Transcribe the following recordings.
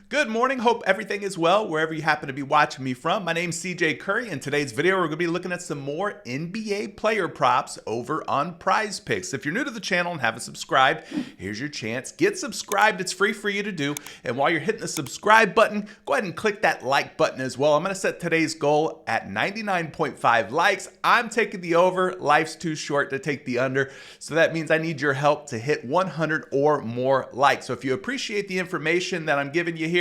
Good morning. Hope everything is well wherever you happen to be watching me from. My name's CJ Curry. In today's video, we're going to be looking at some more NBA player props over on PrizePicks. If you're new to the channel and haven't subscribed, here's your chance. Get subscribed. It's free for you to do. And while you're hitting the subscribe button, go ahead and click that like button as well. I'm going to set today's goal at 99.5 likes. I'm taking the over. Life's too short to take the under. So that means I need your help to hit 100 or more likes. So if you appreciate the information that I'm giving you here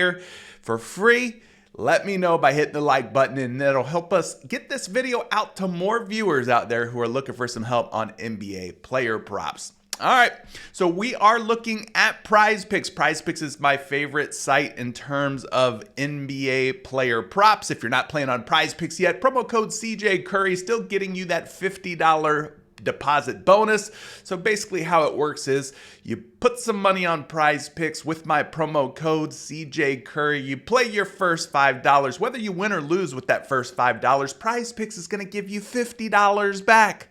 for free, let me know by hitting the like button, and that'll help us get this video out to more viewers out there who are looking for some help on NBA player props. All right, so we are looking at PrizePicks. PrizePicks is my favorite site in terms of NBA player props. If you're not playing on PrizePicks yet, promo code CJ Curry still getting you that $50 deposit bonus. So basically how it works is you put some money on PrizePicks with my promo code CJ Curry. You play your first $5. Whether you win or lose with that first $5, PrizePicks is going to give you $50 back.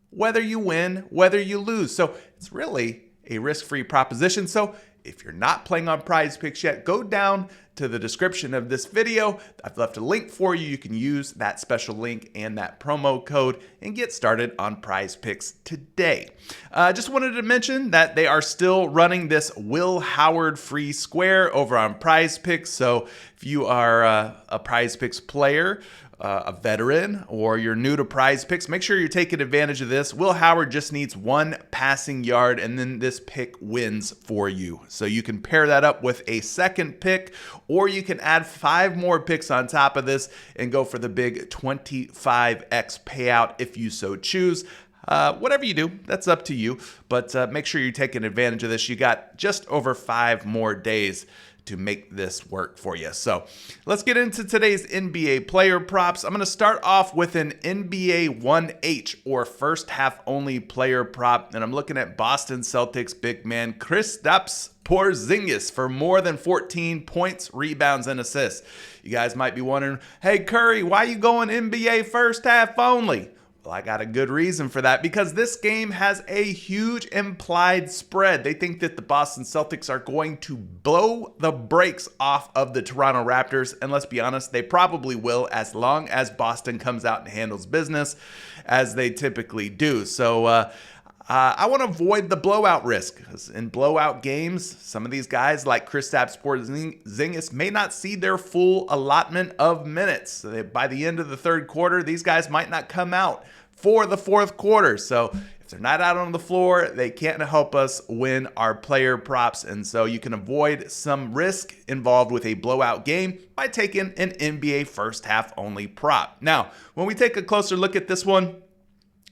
Whether you win, whether you lose. So it's really a risk-free proposition. So if you're not playing on PrizePicks yet, go down to the description of this video. I've left a link for you. You can use that special link and that promo code and get started on PrizePicks today. Just wanted to mention that they are still running this Will Howard free square over on PrizePicks. So if you are a PrizePicks player, a veteran, or you're new to PrizePicks, make sure you're taking advantage of this. Will Howard just needs one passing yard, and then this pick wins for you. So you can pair that up with a second pick, or you can add 5 more picks on top of this and go for the big 25x payout if you so choose. Whatever you do, that's up to you, but make sure you're taking advantage of this. You got just over 5 more days to make this work for you. So let's get into today's NBA player props. I'm going to start off with an NBA 1H, or first half only player prop, and I'm looking at Boston Celtics big man Kristaps Porzingis for more than 14 points, rebounds, and assists. You guys might be wondering, hey Curry, why you going NBA first half only? Well, I got a good reason for that, because this game has a huge implied spread. They think that the Boston Celtics are going to blow the brakes off of the Toronto Raptors, and let's be honest, they probably will, as long as Boston comes out and handles business, as they typically do. So I want to avoid the blowout risk, because in blowout games, some of these guys like Kristaps Porzingis may not see their full allotment of minutes. So by the end of the third quarter, these guys might not come out for the fourth quarter. So if they're not out on the floor, they can't help us win our player props. And so you can avoid some risk involved with a blowout game by taking an NBA first half only prop. Now, when we take a closer look at this one,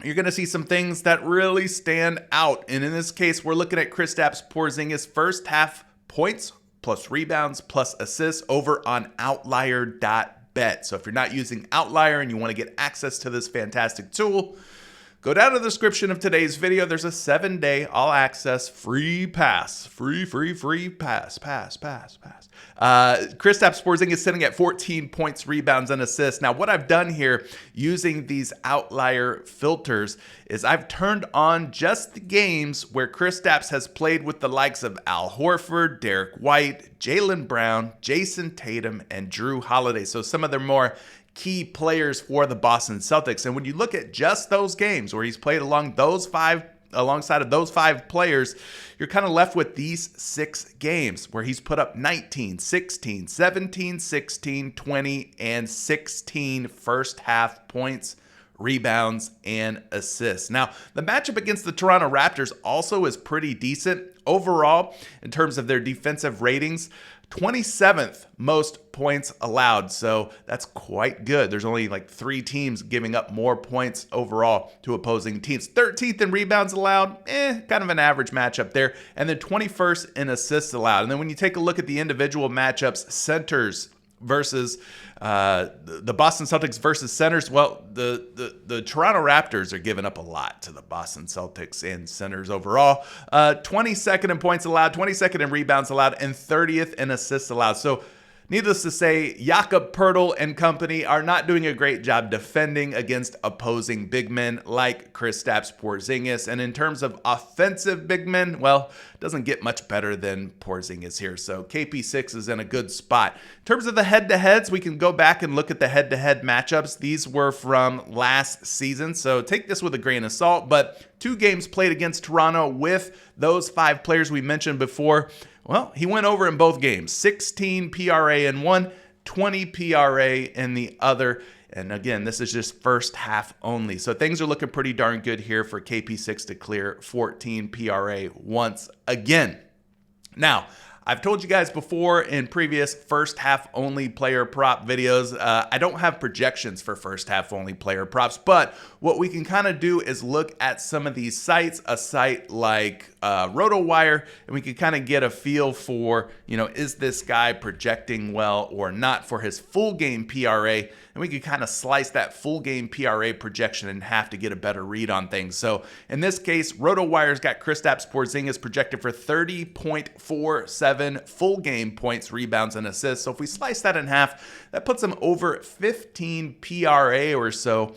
you're going to see some things that really stand out. And in this case, we're looking at Kristaps Porzingis first half points plus rebounds plus assists over on outlier.bet. So if you're not using Outlier and you want to get access to this fantastic tool, go down to the description of today's video. There's a 7-day all access free pass. Free pass. Kristaps Porzingis sitting at 14 points, rebounds, and assists. Now, what I've done here using these outlier filters is I've turned on just the games where Kristaps has played with the likes of Al Horford, Derek White, Jaylen Brown, Jason Tatum, and Drew Holiday. So some of their more key players for the Boston Celtics. And when you look at just those games where he's played alongside of those 5 players, you're kind of left with these 6 games where he's put up 19, 16, 17, 16, 20, and 16 first half points, rebounds, and assists. Now, the matchup against the Toronto Raptors also is pretty decent overall in terms of their defensive ratings. 27th most points allowed, so that's quite good. There's only like 3 teams giving up more points overall to opposing teams. 13th in rebounds allowed, kind of an average matchup there. And then 21st in assists allowed. And then when you take a look at the individual matchups, centers versus the Boston Celtics versus centers, well, the Toronto Raptors are giving up a lot to the Boston Celtics and centers overall. 22nd in points allowed, 22nd in rebounds allowed, and 30th in assists allowed. So Needless to say, Jakob Poeltl and company are not doing a great job defending against opposing big men like Kristaps Porzingis. And in terms of offensive big men, well, it doesn't get much better than Porzingis here. So KP6 is in a good spot. In terms of the head-to-heads, we can go back and look at the head-to-head matchups. These were from last season, so take this with a grain of salt. But 2 games played against Toronto with those 5 players we mentioned before. Well, he went over in both games, 16 PRA in one, 20 PRA in the other. And again, this is just first half only. So things are looking pretty darn good here for KP6 to clear 14 PRA once again. Now, I've told you guys before in previous first half only player prop videos, I don't have projections for first half only player props, but what we can kind of do is look at some of these sites, a site like RotoWire, and we can kind of get a feel for, is this guy projecting well or not for his full game PRA? And we could kind of slice that full game PRA projection in half to get a better read on things. So in this case, RotoWire's got Kristaps Porzingis projected for 30.47 full game points, rebounds, and assists. So if we slice that in half, that puts him over 15 PRA or so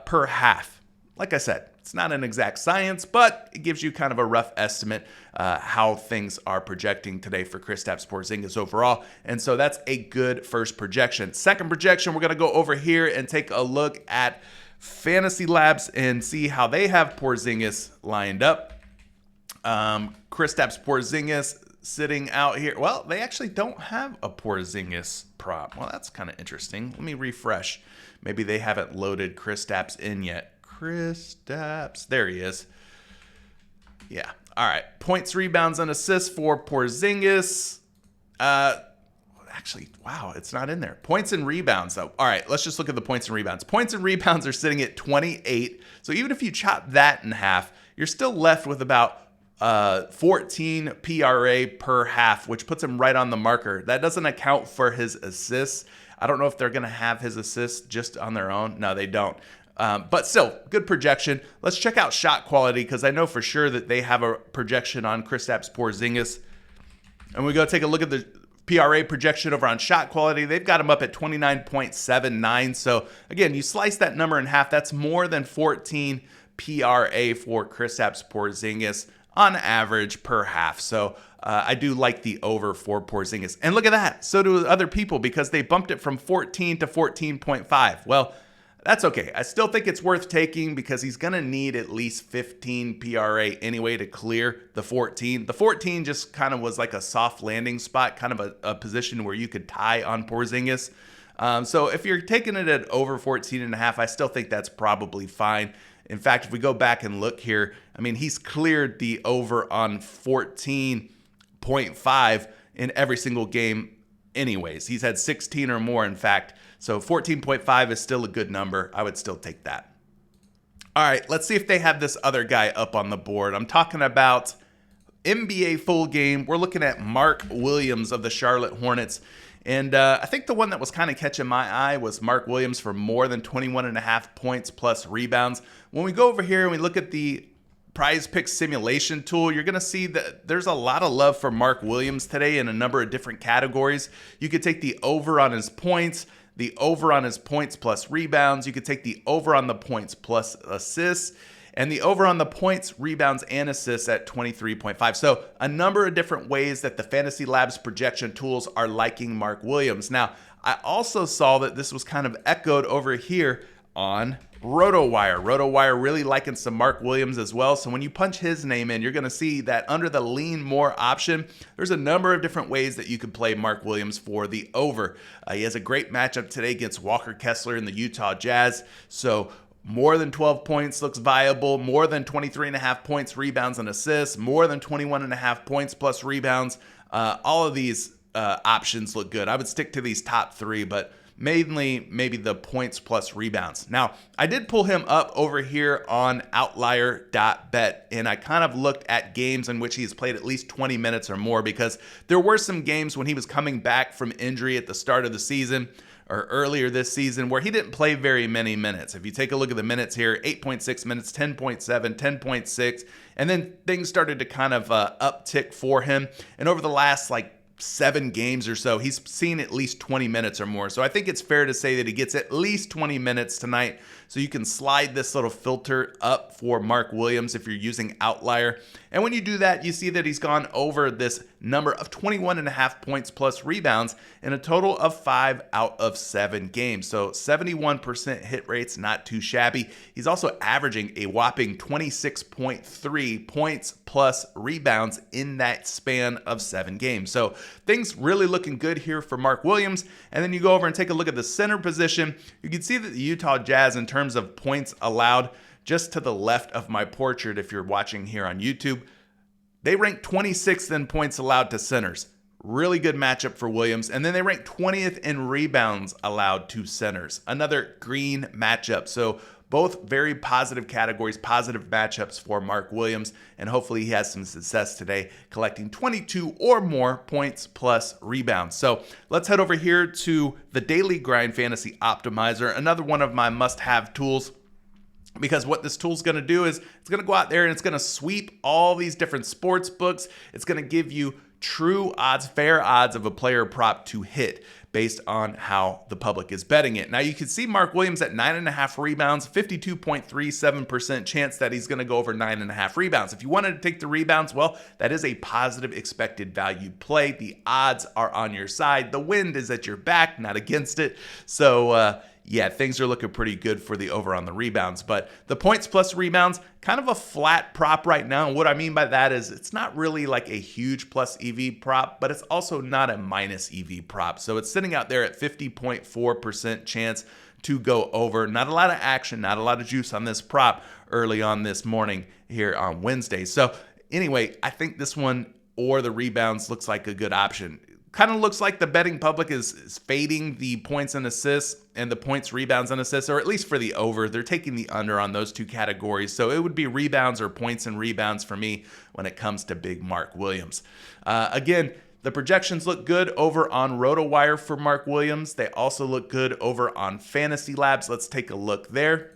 per half. Like I said, it's not an exact science, but it gives you kind of a rough estimate how things are projecting today for Kristaps Porzingis overall. And so that's a good first projection. Second projection, we're going to go over here and take a look at Fantasy Labs and see how they have Porzingis lined up. Kristaps Porzingis sitting out here. Well, they actually don't have a Porzingis prop. Well, that's kind of interesting. Let me refresh. Maybe they haven't loaded Kristaps in yet. Kristaps. There he is. Yeah. All right. Points, rebounds, and assists for Porzingis. Actually, wow, it's not in there. Points and rebounds, though. All right, let's just look at the points and rebounds. Points and rebounds are sitting at 28. So even if you chop that in half, you're still left with about 14 PRA per half, which puts him right on the marker. That doesn't account for his assists. I don't know if they're going to have his assists just on their own. No, they don't. But still, good projection. Let's check out shot quality because I know for sure that they have a projection on Kristaps Porzingis. And we go take a look at the PRA projection over on shot quality. They've got him up at 29.79. So again, you slice that number in half. That's more than 14 PRA for Kristaps Porzingis on average per half. So I do like the over for Porzingis. And look at that. So do other people because they bumped it from 14 to 14.5. Well, that's okay. I still think it's worth taking because he's going to need at least 15 PRA anyway to clear the 14. The 14 just kind of was like a soft landing spot, kind of a position where you could tie on Porzingis. So if you're taking it at over 14.5, I still think that's probably fine. In fact, if we go back and look here, I mean, he's cleared the over on 14.5 in every single game anyways. He's had 16 or more, in fact. So 14.5 is still a good number. I would still take that. All right, let's see if they have this other guy up on the board. I'm talking about NBA full game. We're looking at Mark Williams of the Charlotte Hornets. And I think the one that was kind of catching my eye was Mark Williams for more than 21.5 points plus rebounds. When we go over here and we look at the PrizePicks simulation tool, you're going to see that there's a lot of love for Mark Williams today in a number of different categories. You could take the over on his points, the over on his points plus rebounds. You could take the over on the points plus assists, and the over on the points, rebounds, and assists at 23.5. So a number of different ways that the Fantasy Labs projection tools are liking Mark Williams. Now, I also saw that this was kind of echoed over here on RotoWire. RotoWire really liking some Mark Williams as well. So when you punch his name in, you're going to see that under the lean more option, there's a number of different ways that you could play Mark Williams for the over. He has a great matchup today against Walker Kessler in the Utah Jazz. So more than 12 points looks viable, more than 23.5 points, rebounds, and assists, more than 21.5 points plus rebounds. All of these options look good. I would stick to these top three, but mainly maybe the points plus rebounds. Now, I did pull him up over here on outlier.bet, and I kind of looked at games in which he's played at least 20 minutes or more because there were some games when he was coming back from injury at the start of the season or earlier this season where he didn't play very many minutes. If you take a look at the minutes here, 8.6 minutes, 10.7, 10.6, and then things started to kind of uptick for him. And over the last 7 games or so, he's seen at least 20 minutes or more. So I think it's fair to say that he gets at least 20 minutes tonight. So you can slide this little filter up for Mark Williams if you're using Outlier. And when you do that, you see that he's gone over this number of 21.5 points plus rebounds in a total of 5 out of 7 games. So 71% hit rates, not too shabby. He's also averaging a whopping 26.3 points plus rebounds in that span of 7 games. So things really looking good here for Mark Williams. And then you go over and take a look at the center position. You can see that the Utah Jazz, in terms of points allowed, just to the left of my portrait, if you're watching here on YouTube, they rank 26th in points allowed to centers. Really good matchup for Williams. And then they rank 20th in rebounds allowed to centers. Another green matchup. So both very positive categories, positive matchups for Mark Williams. And hopefully he has some success today, collecting 22 or more points plus rebounds. So let's head over here to the Daily Grind Fantasy Optimizer, another one of my must-have tools. Because what this tool is going to do is it's going to go out there and it's going to sweep all these different sports books. It's going to give you true odds, fair odds of a player prop to hit based on how the public is betting it. Now you can see Mark Williams at 9.5 rebounds, 52.37% chance that he's going to go over 9.5 rebounds. If you wanted to take the rebounds, well, that is a positive expected value play. The odds are on your side. The wind is at your back, not against it. So, yeah, things are looking pretty good for the over on the rebounds. But the points plus rebounds, kind of a flat prop right now. And what I mean by that is it's not really like a huge plus EV prop, but it's also not a minus EV prop. So it's sitting out there at 50.4% chance to go over. Not a lot of action, not a lot of juice on this prop early on this morning here on Wednesday. So anyway, I think this one or the rebounds looks like a good option. Kind of looks like the betting public is fading the points and assists and the points, rebounds, and assists, or at least for the over. They're taking the under on those two categories. So it would be rebounds or points and rebounds for me when it comes to big Mark Williams. Again, the projections look good over on RotoWire for Mark Williams. They also look good over on Fantasy Labs. Let's take a look there.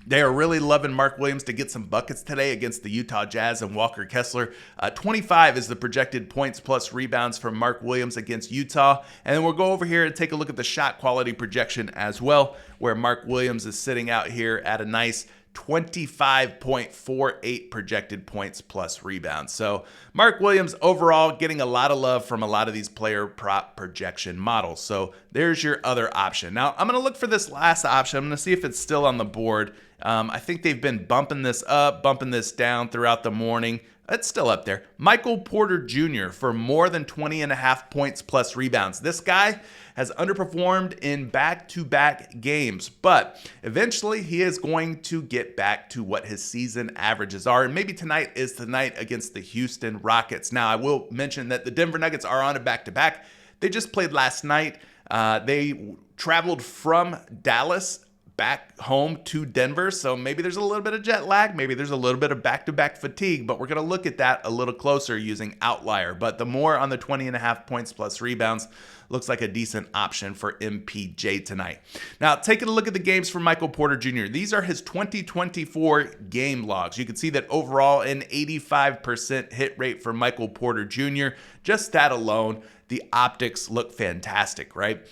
They are really loving Mark Williams to get some buckets today against the Utah Jazz and Walker Kessler. 25 is the projected points plus rebounds for Mark Williams against Utah. And then we'll go over here and take a look at the shot quality projection as well, where Mark Williams is sitting out here at a nice 25.48 projected points plus rebounds. So Mark Williams overall getting a lot of love from a lot of these player prop projection models. So there's your other option. Now I'm going to look for this last option. I'm going to see if it's still on the board. I think they've been bumping this up, bumping this down throughout the morning. It's still up there. Michael Porter Jr. for more than 20.5 points plus rebounds. This guy has underperformed in back-to-back games, but eventually he is going to get back to what his season averages are. And maybe tonight is the night against the Houston Rockets. Now, I will mention that the Denver Nuggets are on a back-to-back. They just played last night. They traveled from Dallas back home to Denver, so maybe there's a little bit of jet lag, maybe there's a little bit of back-to-back fatigue, but we're going to look at that a little closer using Outlier. But the more on the 20.5 points plus rebounds looks like a decent option for MPJ tonight. Now, taking a look at the games for Michael Porter Jr., these are his 2024 game logs. You can see that overall an 85% hit rate for Michael Porter Jr. Just that alone, the optics look fantastic, right?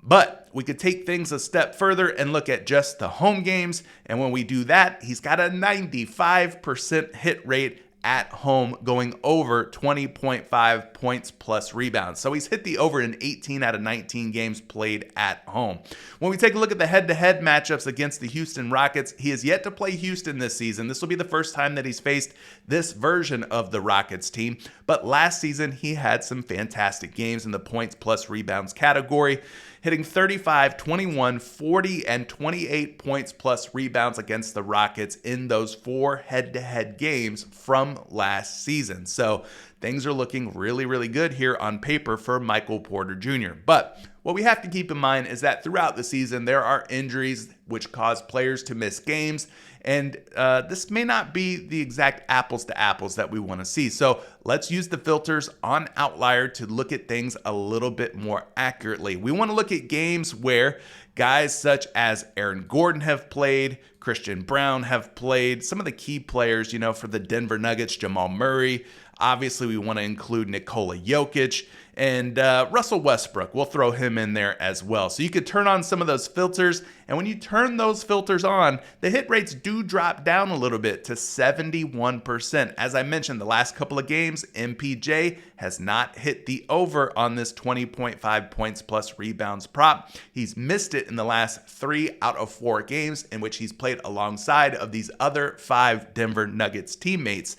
But we could take things a step further and look at just the home games. And when we do that, he's got a 95% hit rate at home, going over 20.5 points plus rebounds. So he's hit the over in 18 out of 19 games played at home. When we take a look at the head-to-head matchups against the Houston Rockets, he has yet to play Houston this season. This will be the first time that he's faced this version of the Rockets team. But last season, he had some fantastic games in the points plus rebounds category, hitting 35, 21, 40, and 28 points plus rebounds against the Rockets in those 4 head-to-head games from last season. So things are looking really, really good here on paper for Michael Porter Jr. But what we have to keep in mind is that throughout the season, there are injuries which cause players to miss games. And this may not be the exact apples to apples that we want to see. So let's use the filters on Outlier to look at things a little bit more accurately. We want to look at games where guys such as Aaron Gordon have played, Christian Brown have played, some of the key players, for the Denver Nuggets, Jamal Murray, Obviously, we want to include Nikola Jokic and Russell Westbrook. We'll throw him in there as well. So you could turn on some of those filters, and when you turn those filters on, the hit rates do drop down a little bit to 71%. As I mentioned, the last couple of games, MPJ has not hit the over on this 20.5 points plus rebounds prop. He's missed it in the last 3 out of 4 games in which he's played alongside of these other 5 Denver Nuggets teammates.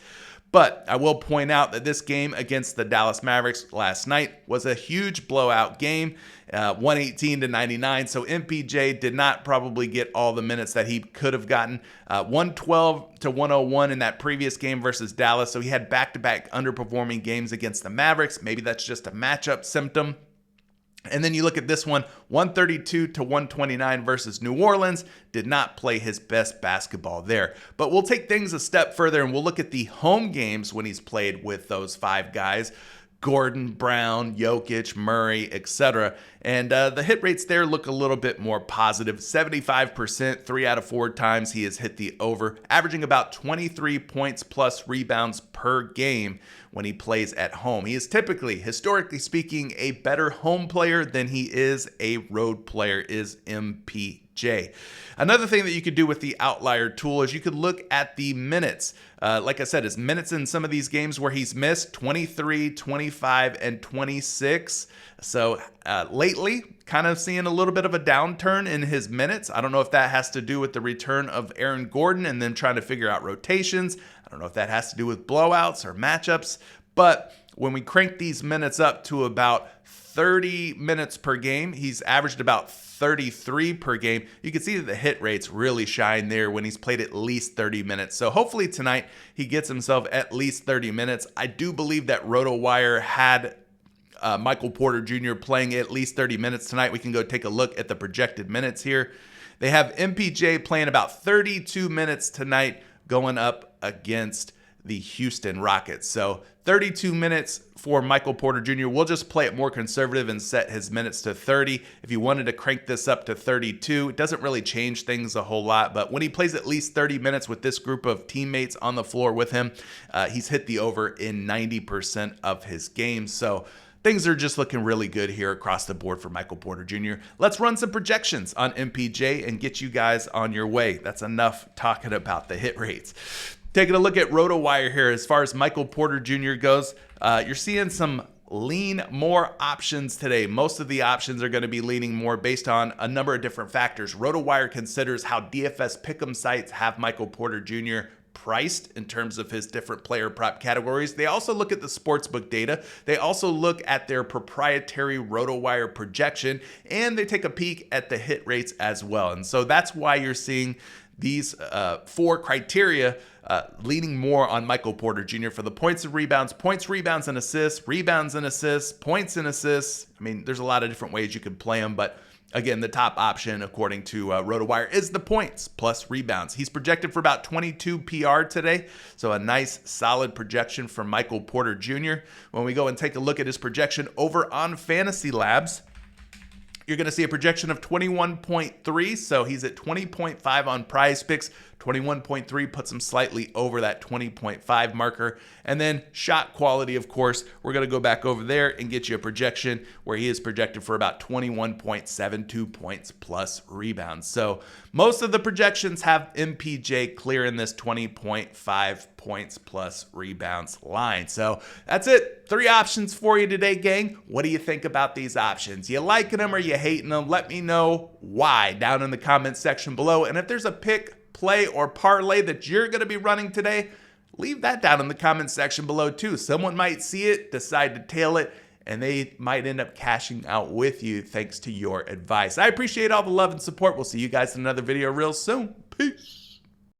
But I will point out that this game against the Dallas Mavericks last night was a huge blowout game, 118-99. So MPJ did not probably get all the minutes that he could have gotten. 112-101 in that previous game versus Dallas. So he had back-to-back underperforming games against the Mavericks. Maybe that's just a matchup symptom. And then you look at this one, 132-129 versus New Orleans. Did not play his best basketball there. But we'll take things a step further and we'll look at the home games when he's played with those 5 guys. Gordon, Brown, Jokic, Murray, etc. And the hit rates there look a little bit more positive. 75%, 3 out of 4 times he has hit the over, averaging about 23 points plus rebounds per game when he plays at home. He is typically, historically speaking, a better home player than he is a road player, is MPJ. Another thing that you could do with the outlier tool is you could look at the minutes. Like I said, his minutes in some of these games where he's missed 23, 25, and 26. So lately, kind of seeing a little bit of a downturn in his minutes. I don't know if that has to do with the return of Aaron Gordon and then trying to figure out rotations. I don't know if that has to do with blowouts or matchups. But when we crank these minutes up to about 30 minutes per game, he's averaged about 33 per game. You can see that the hit rates really shine there when he's played at least 30 minutes. So hopefully tonight he gets himself at least 30 minutes. I do believe that RotoWire had Michael Porter Jr. playing at least 30 minutes tonight. We can go take a look at the projected minutes here. They have MPJ playing about 32 minutes tonight going up against the Houston Rockets. So 32 minutes for Michael Porter Jr. We'll just play it more conservative and set his minutes to 30. If you wanted to crank this up to 32, it doesn't really change things a whole lot. But when he plays at least 30 minutes with this group of teammates on the floor with him, he's hit the over in 90% of his games. So things are just looking really good here across the board for Michael Porter Jr. Let's run some projections on MPJ and get you guys on your way. That's enough talking about the hit rates. Taking a look at RotoWire here, as far as Michael Porter Jr. goes, you're seeing some lean more options today. Most of the options are going to be leaning more based on a number of different factors. RotoWire considers how DFS pick'em sites have Michael Porter Jr. priced in terms of his different player prop categories. They also look at the sportsbook data. They also look at their proprietary RotoWire projection, and they take a peek at the hit rates as well. And so that's why you're seeing these 4 criteria leaning more on Michael Porter Jr. for the points and rebounds, and assists, rebounds and assists, points and assists. I mean, there's a lot of different ways you could play them, but again, the top option, according to RotoWire, is the points plus rebounds. He's projected for about 22 PR today, so a nice, solid projection for Michael Porter Jr. When we go and take a look at his projection over on Fantasy Labs, you're going to see a projection of 21.3, so he's at 20.5 on PrizePicks. 21.3 puts him slightly over that 20.5 marker. And then shot quality, of course, we're going to go back over there and get you a projection where he is projected for about 21.72 points plus rebounds. So most of the projections have MPJ clearing this 20.5 points plus rebounds line. So that's it. 3 options for you today, gang. What do you think about these options? You liking them or you hating them? Let me know why down in the comments section below. And if there's a pick, play, or parlay that you're going to be running today, leave that down in the comments section below too. Someone might see it, decide to tail it, and they might end up cashing out with you thanks to your advice. I appreciate all the love and support. We'll see you guys in another video real soon. Peace.